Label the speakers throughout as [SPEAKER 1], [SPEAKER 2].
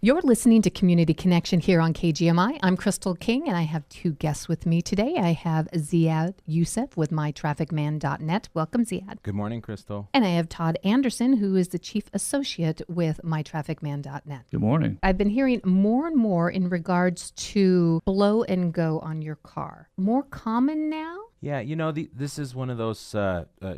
[SPEAKER 1] You're listening to Community Connection here on KGMI. I'm Crystal King, and I have two guests with me today. I have Ziad Youssef with MyTrafficMan.net. Welcome, Ziad.
[SPEAKER 2] Good morning, Crystal.
[SPEAKER 1] And I have Todd Anderson, who is the Chief Associate with MyTrafficMan.net.
[SPEAKER 3] Good morning.
[SPEAKER 1] I've been hearing more and more in regards to blow and go on your car. More common now?
[SPEAKER 2] Yeah, this is one of those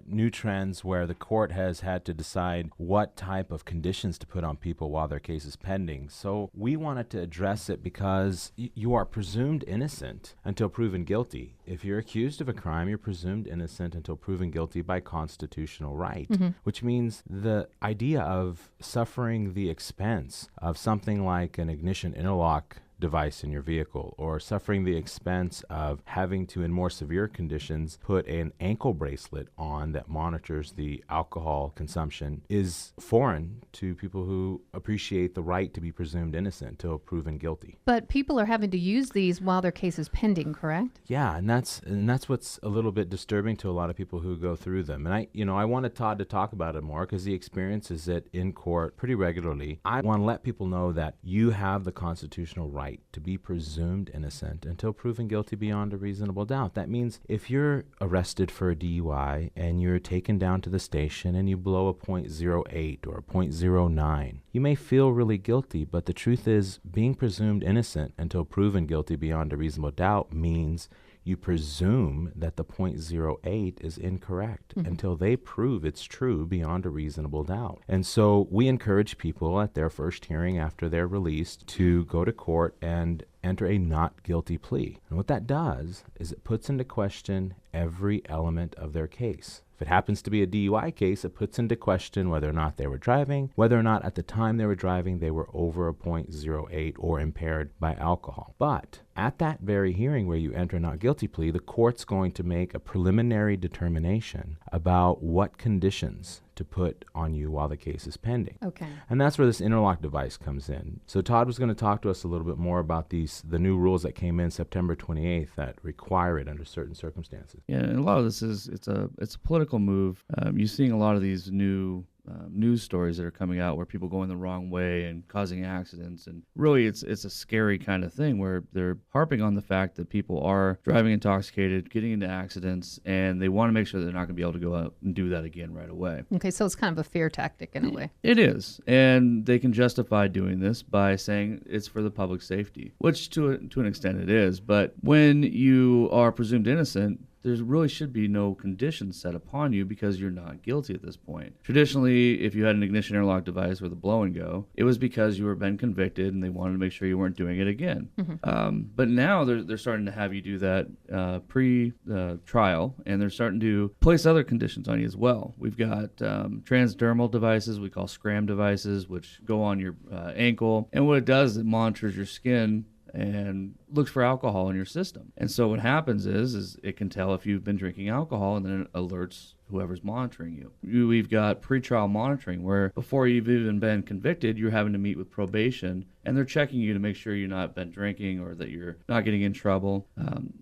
[SPEAKER 2] new trends where the court has had to decide what type of conditions to put on people while their case is pending. So we wanted to address it because you are presumed innocent until proven guilty. If you're accused of a crime, you're presumed innocent until proven guilty by constitutional right, which means the idea of suffering the expense of something like an ignition interlock device in your vehicle, or suffering the expense of having to, in more severe conditions, put an ankle bracelet on that monitors the alcohol consumption, is foreign to people who appreciate the right to be presumed innocent until proven guilty.
[SPEAKER 1] But people are having to use these while their case is pending, correct?
[SPEAKER 2] Yeah, and that's what's a little bit disturbing to a lot of people who go through them. And I wanted Todd to talk about it more because he experiences it in court pretty regularly. I want to let people know that you have the constitutional right to be presumed innocent until proven guilty beyond a reasonable doubt. That means if you're arrested for a DUI and you're taken down to the station and you blow a .08 or a .09, you may feel really guilty, but the truth is being presumed innocent until proven guilty beyond a reasonable doubt means you presume that the .08 is incorrect until they prove it's true beyond a reasonable doubt. And so we encourage people at their first hearing after they're released to go to court and enter a not guilty plea. And what that does is it puts into question every element of their case. If it happens to be a DUI case, it puts into question whether or not they were driving, whether or not at the time they were driving they were over a .08 or impaired by alcohol. But at that very hearing where you enter a not guilty plea, the court's going to make a preliminary determination about what conditions to put on you while the case is pending.
[SPEAKER 1] Okay.
[SPEAKER 2] And that's where this interlock device comes in. So Todd was going to talk to us a little bit more about the new rules that came in September 28th that require it under certain circumstances.
[SPEAKER 3] Yeah, and a lot of this is it's a political move. You're seeing a lot of these new news stories that are coming out where people going the wrong way and causing accidents, and really it's a scary kind of thing where they're harping on the fact that people are driving intoxicated, getting into accidents, and they want to make sure they're not going to be able to go out and do that again right away.
[SPEAKER 1] Okay, so it's kind of a fear tactic in a way.
[SPEAKER 3] It is, and they can justify doing this by saying it's for the public safety, which to an extent it is, but when you are presumed innocent, there really should be no conditions set upon you because you're not guilty at this point. Traditionally, if you had an ignition interlock device with a blow and go, it was because you were been convicted and they wanted to make sure you weren't doing it again. But now they're starting to have you do that pre-trial, and they're starting to place other conditions on you as well. We've got transdermal devices we call SCRAM devices, which go on your ankle, and what it does is it monitors your skin and looks for alcohol in your system. And so what happens is it can tell if you've been drinking alcohol, and then it alerts whoever's monitoring you. We've got pretrial monitoring where before you've even been convicted, you're having to meet with probation, and they're checking you to make sure you're not been drinking or that you're not getting in trouble.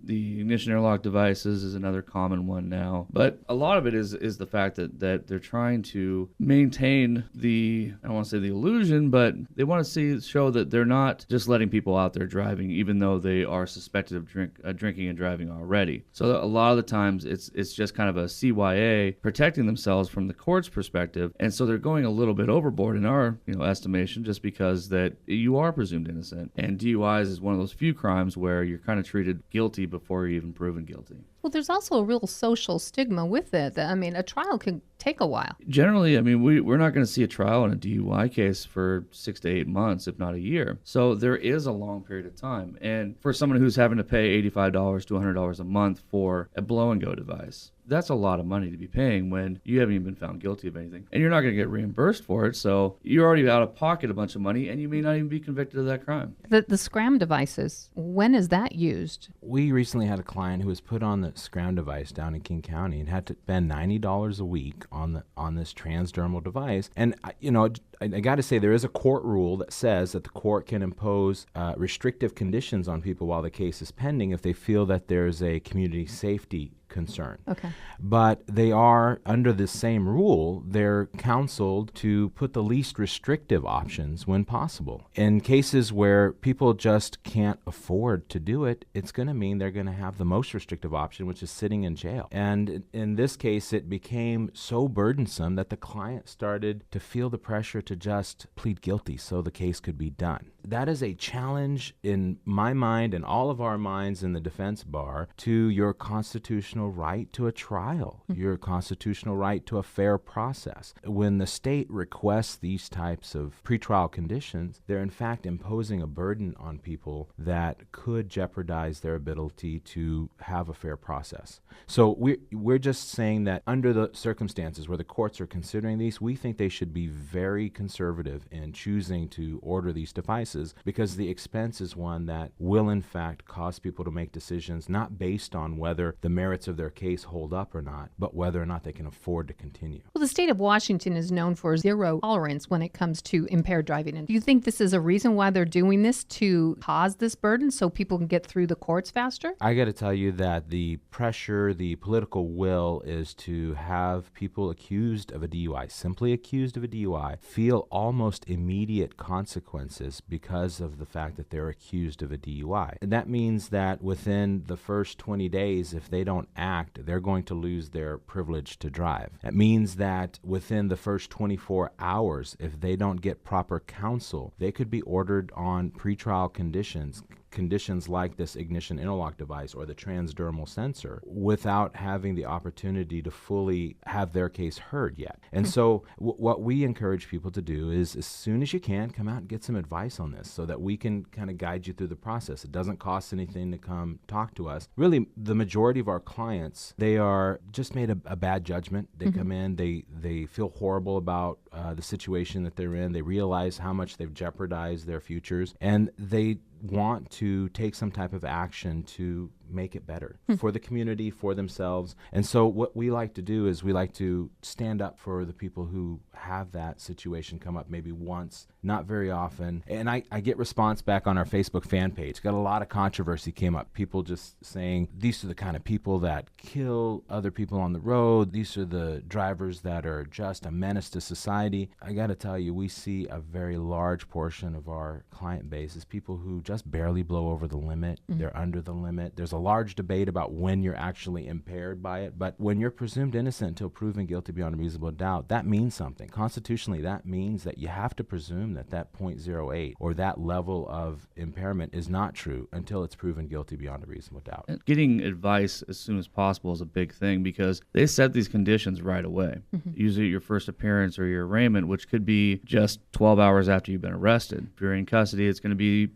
[SPEAKER 3] The ignition interlock devices is another common one now. But a lot of it is the fact that they're trying to maintain I don't want to say the illusion, but they want to show that they're not just letting people out there driving, even though they are suspected of drinking and driving already. So a lot of the times it's just kind of a CYA protecting themselves from the court's perspective, and so they're going a little bit overboard in our estimation, just because that you are presumed innocent, and DUIs is one of those few crimes where you're kind of treated guilty before you're even proven guilty.
[SPEAKER 1] Well, there's also a real social stigma with it. I mean, a trial can take a while.
[SPEAKER 3] Generally, I mean, we're not going to see a trial in a DUI case for 6 to 8 months, if not a year. So there is a long period of time. And for someone who's having to pay $85 to $100 a month for a blow-and-go device, that's a lot of money to be paying when you haven't even been found guilty of anything. And you're not going to get reimbursed for it, so you're already out of pocket a bunch of money, and you may not even be convicted of that crime.
[SPEAKER 1] The SCRAM devices, when is that used?
[SPEAKER 2] We recently had a client who was put on the SCRAM device down in King County and had to spend $90 a week on this transdermal device. And I got to say, there is a court rule that says that the court can impose restrictive conditions on people while the case is pending if they feel that there's a community safety concern.
[SPEAKER 1] Okay.
[SPEAKER 2] But they are, under the same rule, they're counseled to put the least restrictive options when possible. In cases where people just can't afford to do it, it's going to mean they're going to have the most restrictive option, which is sitting in jail. And in this case, it became so burdensome that the client started to feel the pressure to just plead guilty so the case could be done. That is a challenge in my mind and all of our minds in the defense bar to your constitutional right to a trial, your constitutional right to a fair process. When the state requests these types of pretrial conditions, they're in fact imposing a burden on people that could jeopardize their ability to have a fair process. So we're just saying that under the circumstances where the courts are considering these, we think they should be very conservative in choosing to order these devices, because the expense is one that will in fact cause people to make decisions not based on whether the merits of their case hold up or not, but whether or not they can afford to continue.
[SPEAKER 1] Well, the state of Washington is known for zero tolerance when it comes to impaired driving. And do you think this is a reason why they're doing this, to cause this burden so people can get through the courts faster?
[SPEAKER 2] I got to tell you that the pressure, the political will is to have people accused of a DUI, simply accused of a DUI, feel almost immediate consequences because of the fact that they're accused of a DUI. And that means that within the first 20 days, if they don't act, they're going to lose their privilege to drive. That means that within the first 24 hours, if they don't get proper counsel, they could be ordered on pretrial conditions like this ignition interlock device or the transdermal sensor, without having the opportunity to fully have their case heard yet. And so what we encourage people to do is, as soon as you can, come out and get some advice on this so that we can kind of guide you through the process. It doesn't cost anything to come talk to us. Really, the majority of our clients, they are just made a bad judgment. They come in, they feel horrible about the situation that they're in. They realize how much they've jeopardized their futures, and they want to take some type of action to make it better for the community, for themselves. And so what we like to do is we like to stand up for the people who have that situation come up maybe once, not very often. And I get response back on our Facebook fan page. Got a lot of controversy came up. People just saying, these are the kind of people that kill other people on the road. These are the drivers that are just a menace to society. I got to tell you, we see a very large portion of our client base is people who just barely blow over the limit. They're under the limit. There's a large debate about when you're actually impaired by it, but when you're presumed innocent until proven guilty beyond a reasonable doubt, that means something. Constitutionally, that means that you have to presume that that 0.08 or that level of impairment is not true until it's proven guilty beyond a reasonable doubt.
[SPEAKER 3] Getting advice as soon as possible is a big thing, because they set these conditions right away. Usually at your first appearance or your arraignment, which could be just 12 hours after you've been arrested. If you're in custody, it's going to be,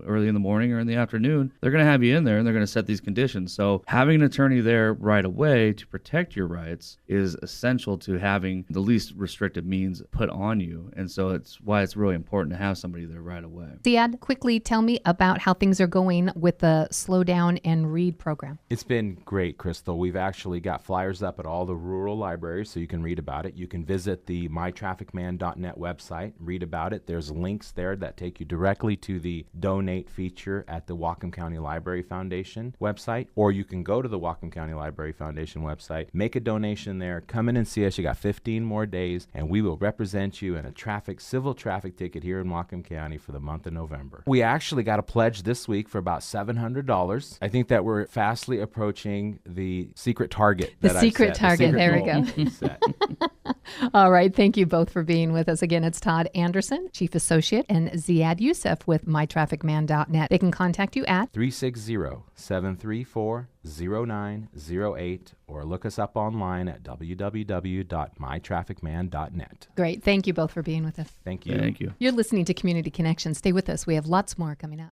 [SPEAKER 3] early in the morning or in the afternoon. They're going to have you in there and they're going to set these conditions. So having an attorney there right away to protect your rights is essential to having the least restrictive means put on you. And so it's why it's really important to have somebody there right away.
[SPEAKER 1] Ziad, quickly tell me about how things are going with the Slow Down and Read program.
[SPEAKER 2] It's been great, Crystal. We've actually got flyers up at all the rural libraries so you can read about it. You can visit the mytrafficman.net website, read about it. There's links there that take you directly to the donate feature at the Whatcom County Library Foundation website, or you can go to the Whatcom County Library Foundation website, make a donation there, come in and see us. You got 15 more days, and we will represent you in a civil traffic ticket here in Whatcom County for the month of November. We actually got a pledge this week for about $700. I think that we're fastly approaching the secret target.
[SPEAKER 1] There we go. All right. Thank you both for being with us. Again, it's Todd Anderson, Chief Associate, and Ziad Youssef with mytrafficman.net. They can contact you at
[SPEAKER 2] 360-734-0908 or look us up online at www.mytrafficman.net.
[SPEAKER 1] Great. Thank you both for being with us.
[SPEAKER 2] Thank you.
[SPEAKER 3] Thank you.
[SPEAKER 1] You're listening to Community Connection. Stay with us. We have lots more coming up.